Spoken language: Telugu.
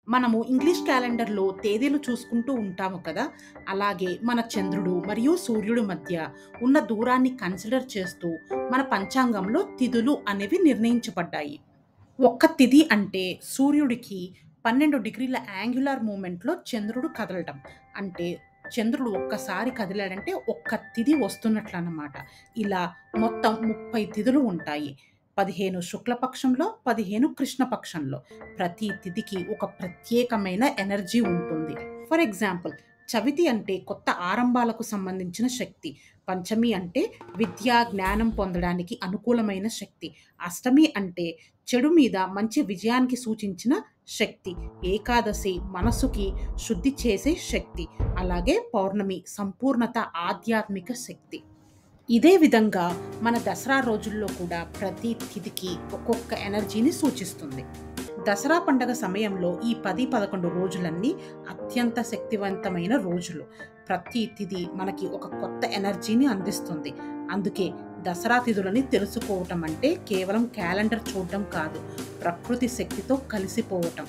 మనము ఇంగ్లీష్ క్యాలెండర్‌లో తేదీలు చూసుకుంటూ ఉంటాము కదా! అలాగే మన చంద్రుడు మరియు సూర్యుడి మధ్య ఉన్న దూరాన్ని కన్సిడర్ చేస్తూ మన పంచాంగంలో తిథులు అనేవి నిర్ణయించబడ్డాయి. ఒక్క తిథి అంటే సూర్యుడికి 12 డిగ్రీల యాంగ్యులర్ మూవ్‌మెంట్‌లో చంద్రుడు కదలటం. అంటే చంద్రుడు ఒక్కసారి కదిలాడంటే ఒక్క తిథి వస్తున్నట్లన్నమాట. ఇలా మొత్తం 30 తిథులు ఉంటాయి. 15 శుక్లపక్షంలో, 15 కృష్ణపక్షంలో. ప్రతి తిథికి ఒక ప్రత్యేకమైన ఎనర్జీ ఉంటుంది. ఫర్ ఎగ్జాంపుల్ చవితి అంటే కొత్త ఆరంభాలకు సంబంధించిన శక్తి. పంచమి అంటే విద్య, జ్ఞానం పొందడానికి అనుకూలమైన శక్తి. అష్టమి అంటే చెడు మీద మంచి విజయానికి సూచించిన శక్తి. ఏకాదశి మనసుకి శుద్ధి చేసే శక్తి. అలాగే పౌర్ణమి సంపూర్ణత, ఆధ్యాత్మిక శక్తి. ఇదే విధంగా మన దసరా రోజుల్లో కూడా ప్రతి తిథికి ఒక్కొక్క ఎనర్జీని సూచిస్తుంది. దసరా పండగ సమయంలో ఈ 10, 11 రోజులన్నీ అత్యంత శక్తివంతమైన రోజులు. ప్రతి తిథి మనకి ఒక కొత్త ఎనర్జీని అందిస్తుంది. అందుకే దసరా తిథులని తెలుసుకోవటం అంటే కేవలం క్యాలెండర్ చూడటం కాదు, ప్రకృతి శక్తితో కలిసిపోవటం.